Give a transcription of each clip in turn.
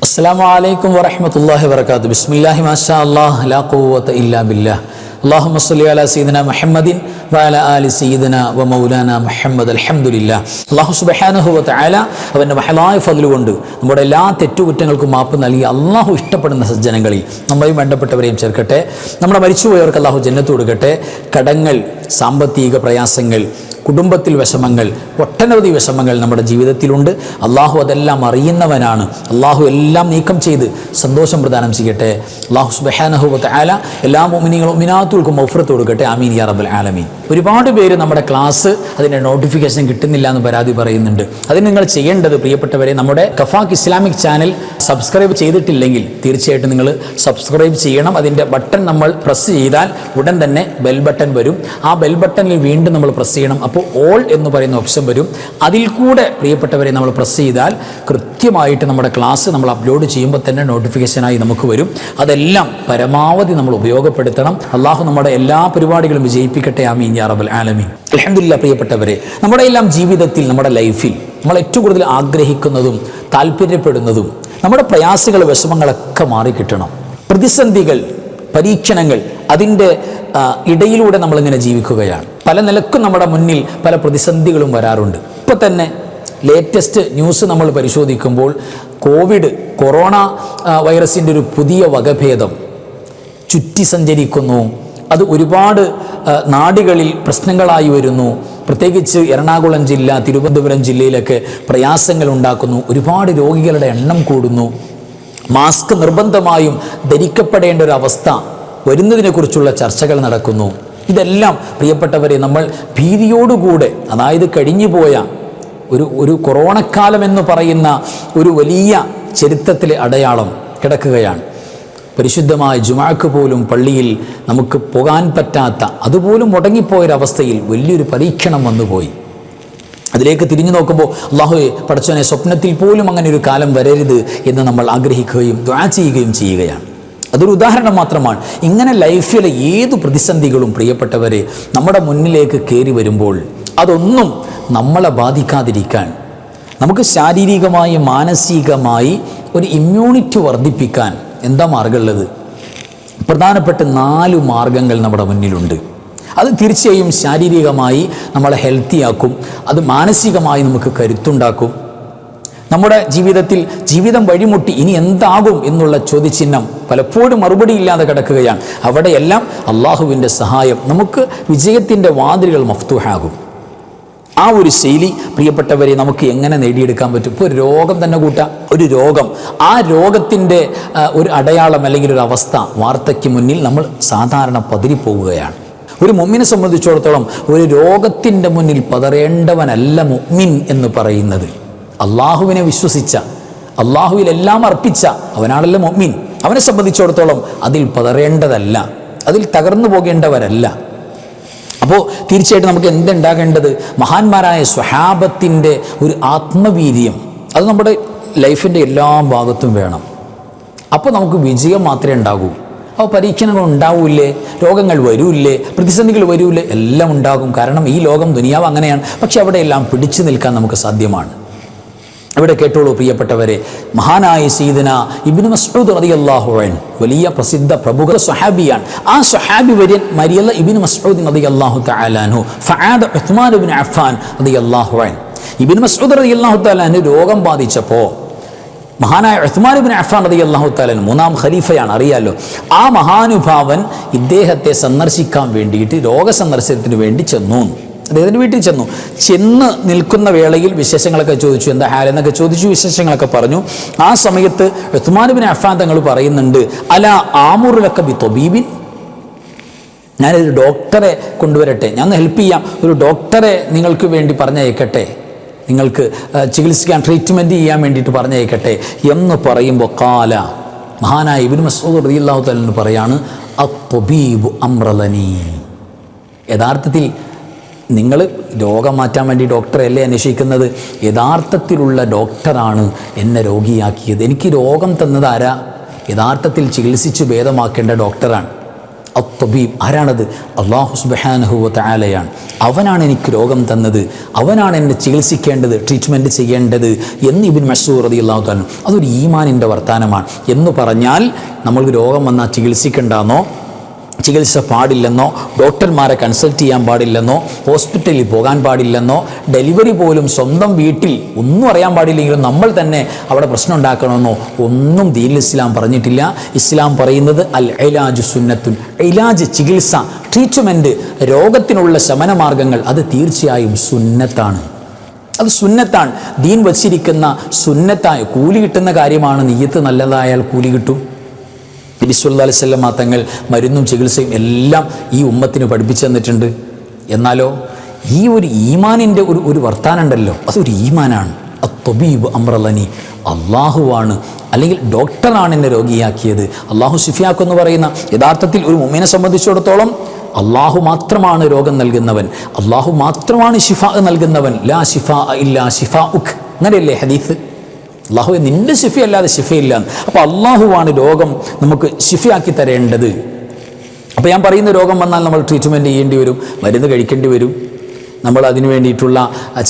അസ്സലാമു അലൈക്കും വറഹ്മത്തുള്ളാഹി വബറകാതുഹു. ബിസ്മില്ലാഹി മാഷാ അല്ലാഹ് ലാ ഖുവത ഇല്ലാ ബില്ലാഹ്. അല്ലാഹുമ്മ സ്വല്ലി അലാ സയ്യിദിനാ മുഹമ്മദിൻ വഅലാ ആലി സയ്യിദിനാ വമൗലാനാ മുഹമ്മദ്. അൽഹംദുലില്ലാഹ്. അല്ലാഹു സുബ്ഹാനഹു വ തആല അവൻ്റെ മഹലായ ഫദ്ല് കൊണ്ട് നമ്മുടെ എല്ലാ തെറ്റുകുറ്റങ്ങൾക്കും മാപ്പ് നൽകി അല്ലാഹു ഇഷ്ടപ്പെടുന്ന സജ്ജനങ്ങളിൽ നമ്മയും വേണ്ടപ്പെട്ടവരെയും ചേർക്കട്ടെ. നമ്മുടെ മരിച്ചുപോയവർക്ക് അല്ലാഹു ജന്നത്ത് കൊടുക്കട്ടെ. കടങ്ങൾ, സാമ്പത്തിക പ്രയാസങ്ങൾ, കുടുംബത്തിൽ വിഷമങ്ങൾ, ഒട്ടനവധി വിഷമങ്ങൾ നമ്മുടെ ജീവിതത്തിലുണ്ട്. അള്ളാഹു അതെല്ലാം അറിയുന്നവനാണ്. അള്ളാഹു എല്ലാം നീക്കം ചെയ്ത് സന്തോഷം പ്രദാനം ചെയ്യട്ടെ. അള്ളാഹു സുബ്ഹാനഹു വ തആല എല്ലാ മുഅ്മിനീങ്ങളും മുഅ്മിനാത്തുകൾക്കും മഗ്ഫിറത്ത് കൊടുക്കട്ടെ. ആമീൻ യാ റബ്ബൽ ആലമീൻ. ഒരുപാട് പേര് നമ്മുടെ ക്ലാസ് അതിൻ്റെ നോട്ടിഫിക്കേഷൻ കിട്ടുന്നില്ല എന്ന് പരാതി പറയുന്നുണ്ട്. അതിന് നിങ്ങൾ ചെയ്യേണ്ടത്, പ്രിയപ്പെട്ടവരെ, നമ്മുടെ കഫാക്ക് ഇസ്ലാമിക് ചാനൽ സബ്സ്ക്രൈബ് ചെയ്തിട്ടില്ലെങ്കിൽ തീർച്ചയായിട്ടും നിങ്ങൾ സബ്സ്ക്രൈബ് ചെയ്യണം. അതിൻ്റെ ബട്ടൺ നമ്മൾ പ്രസ് ചെയ്താൽ ഉടൻ തന്നെ ബെൽ ബട്ടൺ വരും. ആ ബെൽ ബട്ടണിൽ വീണ്ടും നമ്മൾ പ്രസ് ചെയ്യണം. അപ്പോൾ ഓൾ എന്ന് പറയുന്ന ഓപ്ഷൻ വരും. അതിൽ കൂടെ പ്രിയപ്പെട്ടവരെ നമ്മൾ പ്രസ് ചെയ്താൽ കൃത്യമായിട്ട് നമ്മുടെ ക്ലാസ് നമ്മൾ അപ്ലോഡ് ചെയ്യുമ്പോൾ തന്നെ നോട്ടിഫിക്കേഷനായി നമുക്ക് വരും. അതെല്ലാം പരമാവധി നമ്മൾ ഉപയോഗപ്പെടുത്തണം. അള്ളാഹു നമ്മുടെ എല്ലാ പരിപാടികളും വിജയിപ്പിക്കട്ടെ. ആമീൻ യാ റബ്ബൽ ആലമീൻ. അൽഹംദുലില്ലാഹ്. പ്രിയപ്പെട്ടവരെ, നമ്മുടെ എല്ലാം ജീവിതത്തിൽ, നമ്മുടെ ലൈഫിൽ നമ്മൾ ഏറ്റവും കൂടുതൽ ആഗ്രഹിക്കുന്നതും താല്പര്യപ്പെടുന്നതും നമ്മുടെ പ്രയാസങ്ങൾ, വിഷമങ്ങളൊക്കെ മാറിക്കിട്ടണം. പ്രതിസന്ധികൾ, പരീക്ഷണങ്ങൾ, അതിൻ്റെ ഇടയിലൂടെ നമ്മളിങ്ങനെ ജീവിക്കുകയാണ്. പല നിലക്കും നമ്മുടെ മുന്നിൽ പല പ്രതിസന്ധികളും വരാറുണ്ട്. ഇപ്പോൾ തന്നെ ലേറ്റസ്റ്റ് ന്യൂസ് നമ്മൾ പരിശോധിക്കുമ്പോൾ കൊറോണ വൈറസിൻ്റെ ഒരു പുതിയ വകഭേദം ചുറ്റി സഞ്ചരിക്കുന്നു. അത് ഒരുപാട് നാടുകളിൽ പ്രശ്നങ്ങളായി വരുന്നു. പ്രത്യേകിച്ച് എറണാകുളം ജില്ല, തിരുവനന്തപുരം ജില്ലയിലൊക്കെ പ്രയാസങ്ങൾ ഉണ്ടാക്കുന്നു. ഒരുപാട് രോഗികളുടെ എണ്ണം കൂടുന്നു. മാസ്ക് നിർബന്ധമായും ധരിക്കപ്പെടേണ്ട ഒരു അവസ്ഥ വരുന്നതിനെക്കുറിച്ചുള്ള ചർച്ചകൾ നടക്കുന്നു. ഇതെല്ലാം പ്രിയപ്പെട്ടവരെ നമ്മൾ ഭീതിയോടുകൂടെ, അതായത് കഴിഞ്ഞുപോയ ഒരു കൊറോണക്കാലം എന്ന് പറയുന്ന ഒരു വലിയ ചരിത്രത്തിലെ അടയാളം കിടക്കുകയാണ്. പരിശുദ്ധമായ ജുമുഅക്ക് പോലും പള്ളിയിൽ നമുക്ക് പോകാൻ പറ്റാത്ത, അതുപോലും മുടങ്ങിപ്പോയൊരവസ്ഥയിൽ വലിയൊരു പരീക്ഷണം വന്നുപോയി. അതിലേക്ക് തിരിഞ്ഞു നോക്കുമ്പോൾ അല്ലാഹുവേ, പടച്ചവനെ, സ്വപ്നത്തിൽ പോലും അങ്ങനെ ഒരു കാലം വരരുത് എന്ന് നമ്മൾ ആഗ്രഹിക്കുകയും ദുആ ചെയ്യുകയും ചെയ്യുകയാണ്. അതൊരു ഉദാഹരണം മാത്രമാണ്. ഇങ്ങനെ ലൈഫിലെ ഏത് പ്രതിസന്ധികളും പ്രിയപ്പെട്ടവരെ നമ്മുടെ മുന്നിലേക്ക് കയറി വരുമ്പോൾ അതൊന്നും നമ്മളെ ബാധിക്കാതിരിക്കാൻ, നമുക്ക് ശാരീരികമായി മാനസികമായി ഒരു ഇമ്മ്യൂണിറ്റി വർദ്ധിപ്പിക്കാൻ എന്താ മാർഗമുള്ളത്? പ്രധാനപ്പെട്ട 4 മാർഗങ്ങൾ നമ്മുടെ മുന്നിലുണ്ട്. അത് തീർച്ചയായും ശാരീരികമായി നമ്മളെ ഹെൽത്തിയാക്കും. അത് മാനസികമായി നമുക്ക് കരുത്തുണ്ടാക്കും. നമ്മുടെ ജീവിതം വഴിമുട്ടി ഇനി എന്താകും എന്നുള്ള ചോദ്യചിഹ്നം പലപ്പോഴും മറുപടി ഇല്ലാതെ കിടക്കുകയാണ്. അവിടെയെല്ലാം അള്ളാഹുവിൻ്റെ സഹായം, നമുക്ക് വിജയത്തിൻ്റെ വാതിലുകൾ മഫ്തൂഹാകും. ആ ഒരു ശൈലി പ്രിയപ്പെട്ടവരെ നമുക്ക് എങ്ങനെ നേടിയെടുക്കാൻ പറ്റും? ഇപ്പോൾ ഒരു രോഗം തന്നെ കൂട്ടാം. ഒരു രോഗം, ആ രോഗത്തിൻ്റെ ഒരു അടയാളം അല്ലെങ്കിൽ ഒരു അവസ്ഥ, വാർത്തയ്ക്ക് മുന്നിൽ നമ്മൾ സാധാരണ പതറിപ്പോവുകയാണ്. ഒരു മുഅ്മിനെ സംബന്ധിച്ചിടത്തോളം ഒരു രോഗത്തിൻ്റെ മുന്നിൽ പതറേണ്ടവനല്ല മുഅ്മിൻ എന്ന് പറയുന്നത്. അള്ളാഹുവിനെ വിശ്വസിച്ച, അള്ളാഹുവിലെല്ലാം അർപ്പിച്ച അവനാണല്ലോ മുഅ്മിൻ. അവനെ സംബന്ധിച്ചിടത്തോളം അതിൽ പതറേണ്ടതല്ല, അതിൽ തകർന്നു പോകേണ്ടവരല്ല. അപ്പോൾ തീർച്ചയായിട്ടും നമുക്ക് എന്തുണ്ടാകേണ്ടത്? മഹാന്മാരായ സ്വഹാബത്തിൻ്റെ ഒരു ആത്മവീര്യം അത് നമ്മുടെ ലൈഫിൻ്റെ എല്ലാ ഭാഗത്തും വേണം. അപ്പോൾ നമുക്ക് വിജയം മാത്രമേ ഉണ്ടാകൂ. അപ്പോൾ പരീക്ഷണങ്ങൾ ഉണ്ടാവില്ലേ, രോഗങ്ങൾ വരൂല്ലേ, പ്രതിസന്ധികൾ വരൂല്ലേ, എല്ലാം ഉണ്ടാകും. കാരണം ഈ ലോകം, ദുനിയാവ് അങ്ങനെയാണ്. പക്ഷെ അവിടെയെല്ലാം പിടിച്ചു നിൽക്കാൻ നമുക്ക് സാധ്യമാണ്. ഇവിടെ കേട്ടോളൂ പ്രിയപ്പെട്ടവരെ, മഹാനായ സയ്യിദന ഇബ്നു മസ്ഊദ് റളിയല്ലാഹു അൻഹു വലിയ പ്രസിദ്ധ പ്രമുഖ സ്വഹാബിയാണ്. ആ സ്വഹാബി വര്യൻ മരിയല്ല ഇബ്നു മസ്ഊദ് റളിയല്ലാഹു തആല അൻഹു ഫആദ ഉസ്മാൻ ഇബ്നു അഫ്ഫാൻ റളിയല്ലാഹു അൻഹു. ഇബ്നു മസ്ഊദ് റളിയല്ലാഹു തആല അൻഹു രോഗം ബാധിച്ചപ്പോൾ മഹാനായ ഉസ്മാൻ ഇബ്നു അഫ്ഫാൻ റളിയല്ലാഹു തആല അൻഹു 3-ാം ഖലീഫയാണ്, അറിയാലോ. ആ മഹാനുഭാവൻ ഇദ്ദേഹത്തെ സന്ദർശിക്കാൻ വേണ്ടിയിട്ട് രോഗസന്ദർശനത്തിന് വേണ്ടി ചെന്നു. അദ്ദേഹത്തിൻ്റെ വീട്ടിൽ ചെന്ന് നിൽക്കുന്ന വേളയിൽ വിശേഷങ്ങളൊക്കെ ചോദിച്ചു. എന്താ ഹാലെന്നൊക്കെ ചോദിച്ചു, വിശേഷങ്ങളൊക്കെ പറഞ്ഞു. ആ സമയത്ത് ഉസ്മാൻ ഇബ്നു അഫ്ഫാൻ തങ്ങൾ പറയുന്നുണ്ട്, അലാ ആമുറുലക ബി ത്വബീബിൻ, ഞാനൊരു ഡോക്ടറെ കൊണ്ടുവരട്ടെ, ഞാൻ ഹെൽപ്പ് ചെയ്യാം, ഒരു ഡോക്ടറെ നിങ്ങൾക്ക് വേണ്ടി പറഞ്ഞയക്കട്ടെ, നിങ്ങൾക്ക് ചികിത്സിക്കാൻ, ട്രീറ്റ്മെൻറ്റ് ചെയ്യാൻ വേണ്ടിയിട്ട് പറഞ്ഞയക്കട്ടെ എന്ന് പറയുമ്പോൾ ഖാല, മഹാനായ ഇബ്നു മസ്ഊദ് റളിയല്ലാഹു തആല പറയാണ്, അത്വബീബു അംറലനി. യഥാർത്ഥത്തിൽ നിങ്ങൾ രോഗം മാറ്റാൻ വേണ്ടി ഡോക്ടറല്ലേ അന്വേഷിക്കുന്നത്? യഥാർത്ഥത്തിലുള്ള ഡോക്ടറാണ് എന്നെ രോഗിയാക്കിയത്. എനിക്ക് രോഗം തന്നത് ആരാ? യഥാർത്ഥത്തിൽ ചികിത്സിച്ച് ഭേദമാക്കേണ്ട ഡോക്ടറാണ്. അത്വബീബ്. ആരാണത്? അല്ലാഹു സുബ്ഹാനഹു വ തആലയാണ്. അവനാണ് എനിക്ക് രോഗം തന്നത്, അവനാണ് എന്നെ ചികിത്സിക്കേണ്ടത്, ട്രീറ്റ്മെൻറ്റ് ചെയ്യേണ്ടത് എന്ന് ഇബ്നു മസ്ഊദ് റളിയല്ലാഹു തആല. അതൊരു ഈമാനിൻ്റെ വർത്താനമാണ്. എന്ന് പറഞ്ഞാൽ നമ്മൾക്ക് രോഗം വന്നാൽ ചികിത്സിക്കണ്ടെന്നോ, ചികിത്സ പാടില്ലെന്നോ, ഡോക്ടർമാരെ കൺസൾട്ട് ചെയ്യാൻ പാടില്ലെന്നോ, ഹോസ്പിറ്റലിൽ പോകാൻ പാടില്ലെന്നോ, ഡെലിവറി പോലും സ്വന്തം വീട്ടിൽ ഒന്നും അറിയാൻ പാടില്ലെങ്കിലും നമ്മൾ തന്നെ അവിടെ പ്രശ്നം ഉണ്ടാക്കണമെന്നോ ഒന്നും ദീനുൽ ഇസ്ലാം പറഞ്ഞിട്ടില്ല. ഇസ്ലാം പറയുന്നത് അൽ ഇലാജു സുന്നത്തുൻ, ഇലാജ് ചികിത്സ, ട്രീറ്റ്മെൻറ്റ്, രോഗത്തിനുള്ള ശമനമാർഗങ്ങൾ അത് തീർച്ചയായും സുന്നത്താണ്. അത് സുന്നത്താണ്. ദീൻ വച്ചിരിക്കുന്ന സുന്നത്തായ കൂലി കിട്ടുന്ന കാര്യമാണ്. നിയ്യത്ത് നല്ലതായാൽ കൂലി കിട്ടും. നബി സല്ലല്ലാഹു അലൈഹി വസല്ലം തങ്ങൾ മരുന്നും ചികിത്സയും എല്ലാം ഈ ഉമ്മത്തിന് പഠിപ്പിച്ചു തന്നിട്ടുണ്ട്. എന്നാലോ ഈ ഒരു ഈമാനിൻ്റെ ഒരു വർത്താനുണ്ടല്ലോ, അതൊരു ഈമാനാണ്. അത്വബീബ് അംറലനി, അള്ളാഹുവാണ് അല്ലെങ്കിൽ ഡോക്ടറാണ് എന്നെ രോഗിയാക്കിയത്. അള്ളാഹു ശിഫിയാക്കെന്ന് പറയുന്ന യഥാർത്ഥത്തിൽ ഒരു മുഅ്മിനെ സംബന്ധിച്ചിടത്തോളം അള്ളാഹു മാത്രമാണ് രോഗം നൽകുന്നവൻ, അള്ളാഹു മാത്രമാണ് ശിഫാ നൽകുന്നവൻ. ലാ ശിഫാ ഇല്ലാ ശിഫാഉക്, അങ്ങനെയല്ലേ ഹദീസ്? അള്ളാഹുവെ നിൻ്റെ ശിഫയല്ലാതെ ശിഫയില്ല. അപ്പോൾ അള്ളാഹുവാണ് രോഗം നമുക്ക് ശിഫയാക്കി തരേണ്ടത്. അപ്പോൾ ഞാൻ പറയുന്ന രോഗം വന്നാൽ നമ്മൾ ട്രീറ്റ്മെൻറ്റ് ചെയ്യേണ്ടി വരും, മരുന്ന് കഴിക്കേണ്ടി വരും, നമ്മൾ അതിന് വേണ്ടിയിട്ടുള്ള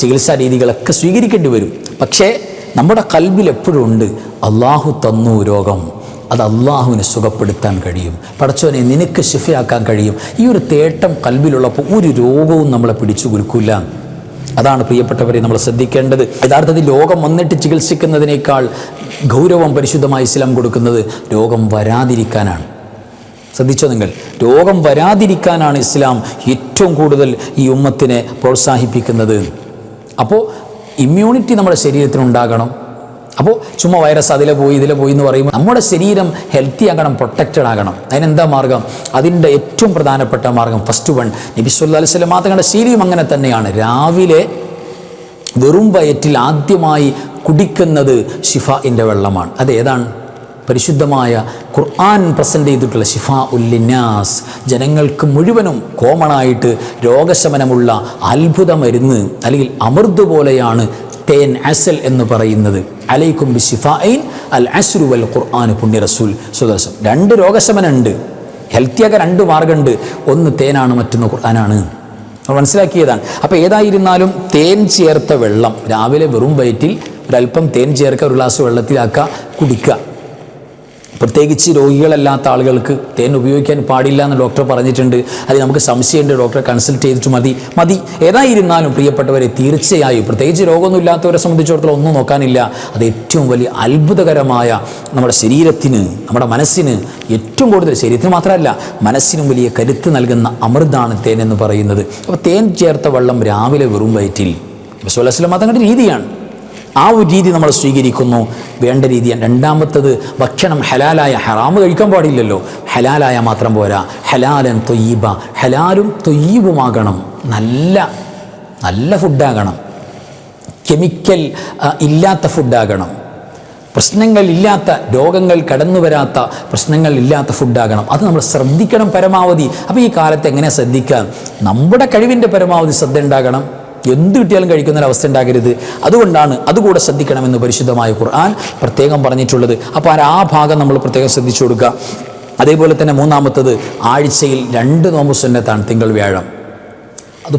ചികിത്സാ രീതികളൊക്കെ സ്വീകരിക്കേണ്ടി വരും. പക്ഷേ നമ്മുടെ കൽബിൽ എപ്പോഴും ഉണ്ട് അള്ളാഹു തന്നു രോഗം, അത് അള്ളാഹുവിനെ സുഖപ്പെടുത്താൻ കഴിയും, പടച്ചോനെ നിനക്ക് ശിഫയാക്കാൻ കഴിയും. ഈ ഒരു തേട്ടം കൽബിലുള്ളപ്പോൾ ഒരു രോഗവും നമ്മളെ പിടിച്ചു കുലുക്കില്ല. അതാണ് പ്രിയപ്പെട്ടവരെ നമ്മൾ ശ്രദ്ധിക്കേണ്ടത്. യഥാർത്ഥത്തിൽ രോഗം വന്നിട്ട് ചികിത്സിക്കുന്നതിനേക്കാൾ ഗൗരവം പരിശുദ്ധമായ ഇസ്ലാം കൊടുക്കുന്നത് രോഗം വരാതിരിക്കാനാണ്. ശ്രദ്ധിച്ചോ നിങ്ങൾ? രോഗം വരാതിരിക്കാനാണ് ഇസ്ലാം ഏറ്റവും കൂടുതൽ ഈ ഉമ്മത്തിനെ പ്രോത്സാഹിപ്പിക്കുന്നത്. അപ്പോൾ ഇമ്മ്യൂണിറ്റി നമ്മുടെ ശരീരത്തിനുണ്ടാകണം. അപ്പോൾ ചുമ്മാ വൈറസ് ഇതിലെ പോയി എന്ന് പറയുമ്പോൾ നമ്മുടെ ശരീരം ഹെൽത്തി ആകണം, പ്രൊട്ടക്റ്റഡ് ആകണം. അതിനെന്താ മാർഗം? അതിൻ്റെ ഏറ്റവും പ്രധാനപ്പെട്ട മാർഗം ഫസ്റ്റ് വൺ, നബി സല്ലല്ലാഹു അലൈഹി വസല്ലം തങ്ങളുടെ ശീലം അങ്ങനെ തന്നെയാണ്. രാവിലെ വെറും വയറ്റിൽ ആദ്യമായി കുടിക്കുന്നത് ശിഫാഇൻ്റെ വെള്ളമാണ്. അതേതാണ്? പരിശുദ്ധമായ ഖുർആൻ പ്രസൻറ്റ് ചെയ്തിട്ടുള്ള ശിഫാ ഉല്ലിന്നാസ്, ജനങ്ങൾക്ക് മുഴുവനും കോമണായിട്ട് രോഗശമനമുള്ള അത്ഭുത മരുന്ന് അല്ലെങ്കിൽ അമൃത് പോലെയാണ് തേൻ, അസൽ എന്ന് പറയുന്നത്. അലൈക്കും ബി ശിഫാഇൻ അൽ അസ്റു വൽ ഖുർആൻ. പുണ്യ റസൂൽ സ്വദേശം രണ്ട് രോഗശമനമുണ്ട്, ഹെൽത്തിയാക്കാൻ രണ്ട് മാർഗമുണ്ട്. ഒന്ന് തേനാണ്, മറ്റൊന്ന് ഖുർആനാണ്. നമ്മൾ മനസ്സിലാക്കിയതാണ്. അപ്പോൾ ഏതായിരുന്നാലും തേൻ ചേർത്ത വെള്ളം രാവിലെ വെറും വയറ്റിൽ ഒരല്പം തേൻ ചേർക്കുക, ഒരു ഗ്ലാസ് വെള്ളത്തിലാക്കുക, കുടിക്കുക. പ്രത്യേകിച്ച് രോഗികളല്ലാത്ത ആളുകൾക്ക് തേൻ ഉപയോഗിക്കാൻ പാടില്ല എന്ന് ഡോക്ടർ പറഞ്ഞിട്ടുണ്ട്. അത് നമുക്ക് സംശയമുണ്ട്, ഡോക്ടറെ കൺസൾട്ട് ചെയ്തിട്ട് മതി. ഏതായിരുന്നാലും പ്രിയപ്പെട്ടവരെ, തീർച്ചയായും പ്രത്യേകിച്ച് രോഗമൊന്നും ഇല്ലാത്തവരെ സംബന്ധിച്ചിടത്തോളം ഒന്നും നോക്കാനില്ല. അത് ഏറ്റവും വലിയ അത്ഭുതകരമായ നമ്മുടെ ശരീരത്തിന്, നമ്മുടെ മനസ്സിന് ഏറ്റവും കൂടുതൽ, ശരീരത്തിന് മാത്രമല്ല മനസ്സിനും വലിയ കരുത്ത് നൽകുന്ന അമൃതാണ് തേൻ എന്ന് പറയുന്നത്. അപ്പോൾ തേൻ ചേർത്ത വെള്ളം രാവിലെ വെറും വയറ്റിൽ നബി സല്ലല്ലാഹു അലൈഹി വസല്ലം തങ്ങളുടെ രീതിയാണ്. ആ ഒരു രീതി നമ്മൾ സ്വീകരിക്കുന്നു, വേണ്ട രീതിയാണ്. രണ്ടാമത്തത് ഭക്ഷണം ഹലാലായ, ഹറാമ് കഴിക്കാൻ പാടില്ലല്ലോ. ഹലാലായ മാത്രം പോരാ, ഹലാലൻ തൊയ്യബ, ഹലാലും തൊയ്യബുമാകണം. നല്ല ഫുഡാകണം, കെമിക്കൽ ഇല്ലാത്ത ഫുഡാകണം, പ്രശ്നങ്ങളില്ലാത്ത, രോഗങ്ങൾ കടന്നു വരാത്ത, പ്രശ്നങ്ങളില്ലാത്ത ഫുഡാകണം. അത് നമ്മൾ ശ്രദ്ധിക്കണം പരമാവധി. അപ്പോൾ ഈ കാലത്ത് എങ്ങനെ ശ്രദ്ധിക്കാം? നമ്മുടെ കഴിവിൻ്റെ പരമാവധി ശ്രദ്ധ ഉണ്ടാകണം. എന്ത് കിട്ടിയാലും കഴിക്കുന്നൊരവസ്ഥ ഉണ്ടാകരുത്. അതുകൊണ്ടാണ് അതുകൂടെ ശ്രദ്ധിക്കണമെന്ന് പരിശുദ്ധമായ ഖുർആൻ പ്രത്യേകം പറഞ്ഞിട്ടുള്ളത്. അപ്പോൾ ആ ഭാഗം നമ്മൾ പ്രത്യേകം ശ്രദ്ധിച്ചു കൊടുക്കുക. അതേപോലെ തന്നെ മൂന്നാമത്തത്, ആഴ്ചയിൽ 2 നോമ്പ് സുന്നത്താണ്, തിങ്കൾ വ്യാഴം. അത്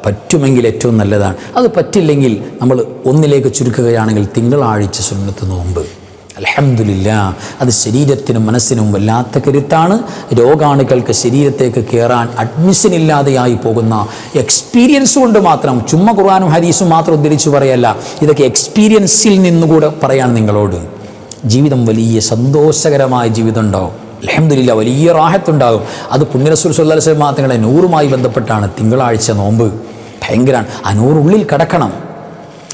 പറ്റുമെങ്കിൽ ഏറ്റവും നല്ലതാണ്. അത് പറ്റില്ലെങ്കിൽ നമ്മൾ ഒന്നിലേക്ക് ചുരുക്കുകയാണെങ്കിൽ തിങ്കളാഴ്ച സുന്നത്ത് നോമ്പ്. അൽഹംദുലില്ലാ, അത് ശരീരത്തിനും മനസ്സിനും വല്ലാത്ത കരുത്താണ്. രോഗാണുക്കൾക്ക് ശരീരത്തേക്ക് കയറാൻ അഡ്മിഷൻ ഇല്ലാതെയായി പോകുന്ന എക്സ്പീരിയൻസ് കൊണ്ട് മാത്രം, ചുമ്മാ ഖുർആനും ഹദീസും മാത്രം ഉദ്ധരിച്ച് പറയല്ല, ഇതൊക്കെ എക്സ്പീരിയൻസിൽ നിന്നുകൂടെ പറയാണ് നിങ്ങളോട്. ജീവിതം വലിയ സന്തോഷകരമായ ജീവിതം ഉണ്ടാവും. അൽഹംദുലില്ലാ, വലിയ റാഹത്തുണ്ടാകും. അത് പുണ്യ റസൂൽ സല്ലല്ലാഹു അലൈഹി വസല്ലം തങ്ങളുടെ നൂറുമായി ബന്ധപ്പെട്ടാണ് തിങ്കളാഴ്ച നോമ്പ്. ഭയങ്കരമാണ്. ആ നൂറുള്ളിൽ കടക്കണം.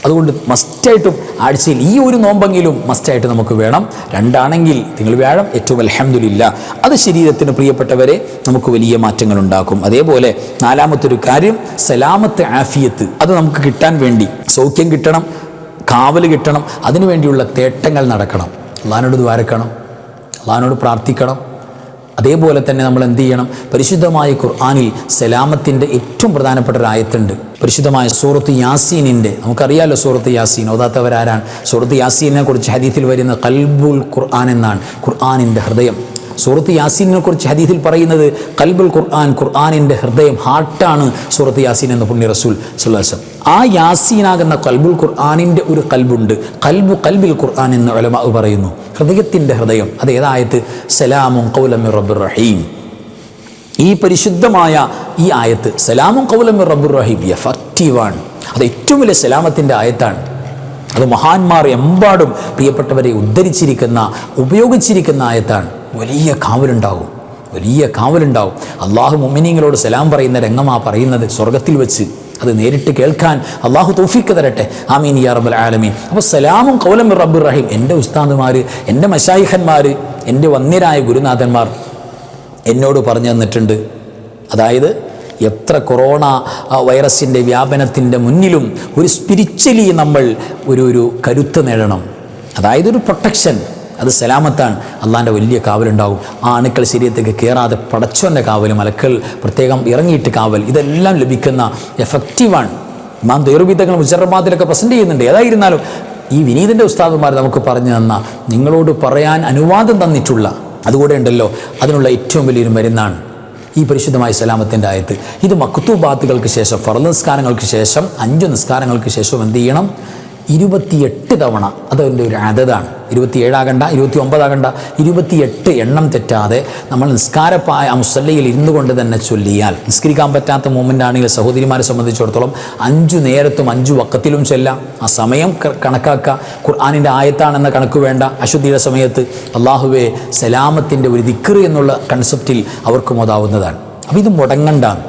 അതുകൊണ്ട് മസ്റ്റായിട്ടും ആഴ്ചയിൽ ഈ ഒരു നോമ്പെങ്കിലും മസ്റ്റായിട്ട് നമുക്ക് വേണം. 2 ആണെങ്കിൽ തിങ്കൾ വ്യാഴം ഏറ്റവും അൽഹംദുലില്ലാ. അത് ശരീരത്തിന് പ്രിയപ്പെട്ടവരെ നമുക്ക് വലിയ മാറ്റങ്ങൾ ഉണ്ടാക്കും. അതേപോലെ 4മത്തൊരു കാര്യം, സലാമത്ത് ആഫിയത്ത്. അത് നമുക്ക് കിട്ടാൻ വേണ്ടി, സൗഖ്യം കിട്ടണം, കാവൽ കിട്ടണം, അതിനുവേണ്ടിയുള്ള തേട്ടങ്ങൾ നടക്കണം. അള്ളാഹിനോട് ദ്വാരക്കണം, അള്ളാഹിനോട് പ്രാർത്ഥിക്കണം. അതേപോലെ തന്നെ നമ്മൾ എന്ത് ചെയ്യണം? പരിശുദ്ധമായ ഖുർആനിൽ സലാമത്തിൻ്റെ ഏറ്റവും പ്രധാനപ്പെട്ട ഒരു ആയത്തുണ്ട്. പരിശുദ്ധമായ സൂറത്ത് യാസീനിൻ്റെ, നമുക്കറിയാമല്ലോ സൂറത്ത് യാസീൻ, ഓതാത്തവരാരാണ്? സൂറത്ത് യാസീനെ കുറിച്ച് ഹദീസിൽ വരുന്ന ഖൽബുൽ ഖുർആൻ എന്നാണ്, ഖുർആനിൻ്റെ ഹൃദയം. സൂറത്ത് യാസീനെ കുറിച്ച് ഹദീസിൽ പറയുന്നത് ഖൽബുൽ ഖുർആൻ, ഖുർആനിൻ്റെ ഹൃദയം, ഹാർട്ടാണ് സൂറത്ത് യാസീൻ എന്ന് പുണ്യ റസൂൽ സല്ലല്ലാഹു അലൈഹി വസല്ലം. ആ യാസീനാകുന്ന ഖൽബുൽ ഖുർആനിൻ്റെ ഒരു ഖൽബുണ്ട്, ഖൽബിൽ ഖുർആൻ എന്ന് ഉലമാ പറയുന്നു. ഹൃദയത്തിൻ്റെ ഹൃദയം. അത് ഏതായത്ത്? സലാമുൻ ഖൗലൻ മിർ റബ്ബിർ റഹീം. ഈ പരിശുദ്ധമായ ഈ ആയത്ത് സലാമുൻ ഖൗലൻ മിർ റബ്ബിർ റഹീം എഫക്റ്റീവാണ്. അത് ഏറ്റവും വലിയ സലാമത്തിൻ്റെ ആയത്താണ്. അത് മഹാന്മാർ എമ്പാടും പ്രിയപ്പെട്ടവരെ ഉദ്ധരിച്ചിരിക്കുന്ന, ഉപയോഗിച്ചിരിക്കുന്ന ആയത്താണ്. വലിയ കാവലുണ്ടാവും, വലിയ കാവലുണ്ടാവും. അള്ളാഹു മുഅ്മിനീങ്ങളോട് സലാം പറയുന്ന രംഗമാ പറയുന്നത് സ്വർഗത്തിൽ വെച്ച്. അത് നേരിട്ട് കേൾക്കാൻ അള്ളാഹു തൗഫീഖ് തരട്ടെ. ആമീൻ യാ റബ്ബൽ ആലമീൻ. അപ്പോൾ സലാമുൻ ഖൗലൻ മിർ റബ്ബിർ റഹീം. എൻ്റെ ഉസ്താദുമാർ, എൻ്റെ മശായിഖന്മാർ, എൻ്റെ വന്യരായ ഗുരുനാഥന്മാർ എന്നോട് പറഞ്ഞു തന്നിട്ടുണ്ട്. അതായത് എത്ര കൊറോണ വൈറസിൻ്റെ വ്യാപനത്തിൻ്റെ മുന്നിലും ഒരു സ്പിരിച്വലി നമ്മൾ ഒരു കരുത്ത് നേടണം. അതായത് ഒരു പ്രൊട്ടക്ഷൻ, അത് സലാമത്താണ്. അള്ളാൻ്റെ വലിയ കാവലുണ്ടാവും. ആ അണുക്കൾ ശരീരത്തേക്ക് കയറാതെ പടച്ചോൻ്റെ കാവൽ, മലക്കൾ പ്രത്യേകം ഇറങ്ങിയിട്ട് കാവൽ, ഇതെല്ലാം ലഭിക്കുന്ന എഫക്റ്റീവാണ്. ഇമാം ദൈറുബിത്തങ്ങൾ മുജറബാത്തിലൊക്കെ പ്രസൻറ്റ് ചെയ്യുന്നുണ്ട്. ഏതായിരുന്നാലും ഈ വിനീതിൻ്റെ ഉസ്താദുമാർ നമുക്ക് പറഞ്ഞു തന്ന, നിങ്ങളോട് പറയാൻ അനുവാദം തന്നിട്ടുള്ള, അതുകൂടെ ഉണ്ടല്ലോ, അതിനുള്ള ഏറ്റവും വലിയൊരു മരുന്നാണ് ഈ പരിശുദ്ധമായ സലാമത്തിൻ്റെ ആയത്ത്. ഇത് മക്തൂബാത്തുകൾക്ക് ശേഷം, ഫർള് നിസ്കാരങ്ങൾക്ക് ശേഷം, 5 നിസ്കാരങ്ങൾക്ക് ശേഷം എന്ത് ചെയ്യണം? 28 തവണ. അതതിൻ്റെ ഒരു അതതാണ്. 27 ആകണ്ട, 29 ആകണ്ട, 28 എണ്ണം തെറ്റാതെ നമ്മൾ നിസ്കാരപ്പായ മുസല്ലയിൽ ഇരുന്നു കൊണ്ട് തന്നെ ചൊല്ലിയാൽ, നിസ്കരിക്കാൻ പറ്റാത്ത മൂമെൻ്റ് ആണെങ്കിൽ സഹോദരിമാരെ സംബന്ധിച്ചിടത്തോളം 5 നേരത്തും 5 വക്കത്തിലും ചൊല്ലാം. ആ സമയം കണക്കാക്കുക. ഖുർആനിൻ്റെ ആയത്താണെന്ന കണക്ക് വേണ്ട. അശുദ്ധിയുടെ സമയത്ത് അള്ളാഹുവേ സലാമത്തിൻ്റെ ഒരു ദിക്ർ എന്നുള്ള കൺസെപ്റ്റിൽ അവർക്ക് മോതാവുന്നതാണ്. അപ്പോൾ ഇത് മുടങ്ങണ്ടാണ്.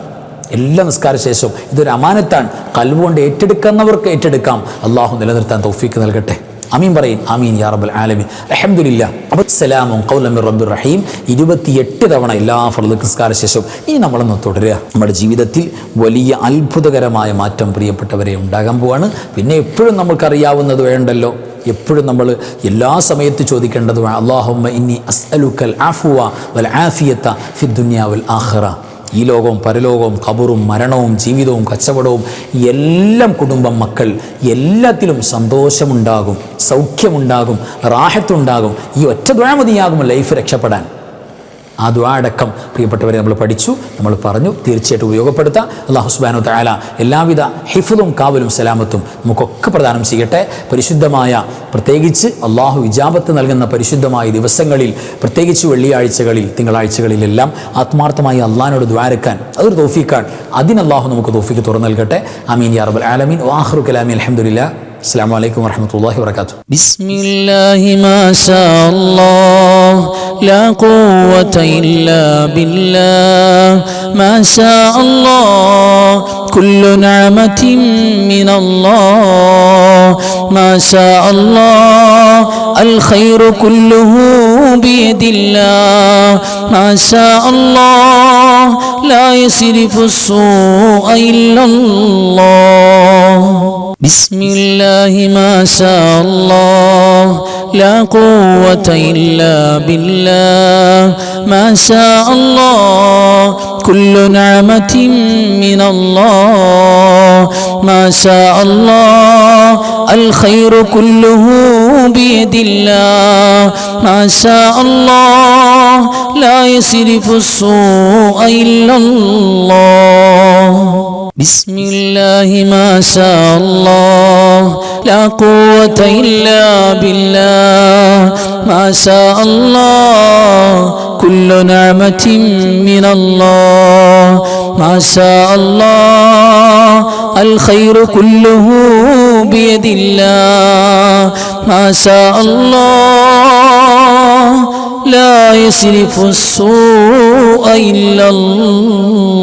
എല്ലാ നിസ്കാര ശേഷവും ഇതൊരു അമാനത്താണ്. ഖൽബ് കൊണ്ട് ഏറ്റെടുക്കുന്നവർക്ക് ഏറ്റെടുക്കാം. അള്ളാഹു നിലനിർത്താൻ തൗഫീഖ് നൽകട്ടെ. ആമീൻ പറയും. ആമീൻ യാ റബ്ബൽ ആലമീൻ. അൽഹംദുലില്ലാഹ്. അപ്പോൾ സലാമുൻ ഖൗലൻ മിർ റബ്ബിർ റഹീം 28 തവണ എല്ലാ ഫർള് നിസ്കാര ശേഷവും. ഇനി നമ്മളൊന്ന് തുടരുക. നമ്മുടെ ജീവിതത്തിൽ വലിയ അത്ഭുതകരമായ മാറ്റം പ്രിയപ്പെട്ടവരെ ഉണ്ടാകാൻ പോവാണ്. പിന്നെ എപ്പോഴും നമുക്കറിയാവുന്നത് വേണ്ടല്ലോ, എപ്പോഴും നമ്മൾ എല്ലാ സമയത്ത് ചോദിക്കേണ്ടത് അല്ലാഹുമ്മ ഇന്നി അസ്അലുക്കൽ അഫ്വ വൽ ആഫിയത ഫിദ് ദുനിയ വൽ ആഖിറ. ഈ ലോകവും പരലോകവും, ഖബറും മരണവും ജീവിതവും കച്ചവടവും എല്ലാം, കുടുംബം, മക്കൾ, എല്ലാത്തിലും സന്തോഷമുണ്ടാകും, സൗഖ്യമുണ്ടാകും, റാഹത്തുണ്ടാകും. ഈ ഒറ്റ ദുആ മതിയാകും ലൈഫ് രക്ഷപ്പെടാൻ. ആ ദുആ അടക്കം പ്രിയപ്പെട്ടവരെ നമ്മൾ പഠിച്ചു, നമ്മൾ പറഞ്ഞു. തീർച്ചയായിട്ടും ഉപയോഗപ്പെടുത്താം. അല്ലാഹു സുബ്ഹാനഹു വ തആല എല്ലാവിധ ഹിഫ്ളും കാവലും സലാമത്തും നമുക്കൊക്കെ പ്രദാനം ചെയ്യട്ടെ. പരിശുദ്ധമായ, പ്രത്യേകിച്ച് അള്ളാഹു ഇജാബത്ത് നൽകുന്ന പരിശുദ്ധമായ ദിവസങ്ങളിൽ, പ്രത്യേകിച്ച് വെള്ളിയാഴ്ചകളിൽ, തിങ്കളാഴ്ചകളിലെല്ലാം ആത്മാർത്ഥമായി അള്ളാഹിനോട് ദ്വാരക്കാൻ അതൊരു തൗഫീഖാണ്. അതിന് അള്ളാഹു നമുക്ക് തൗഫീഖ് തുറന്നു നൽകട്ടെ. ആമീൻ യാ റബ്ബൽ ആലമീൻ. വആഖിറു കലാമി അൽഹംദുലില്ലാഹ്. السلام عليكم ورحمة الله وبركاته. بسم الله ما شاء الله لا قوة إلا بالله ما شاء الله كل نعمة من الله ما شاء الله الخير كله بيد الله ما شاء الله لا يصرف السوء إلا الله بسم الله ما شاء الله لا قوة إلا بالله ما شاء الله كل نعمة من الله ما شاء الله الخير كله بيد الله ما شاء الله لا يصرف السوء إلا الله بسم الله ما شاء الله لا قوة إلا بالله ما شاء الله كل نعمة من الله ما شاء الله الخير كله بيد الله ما شاء الله لا يصرف السوء إلا الله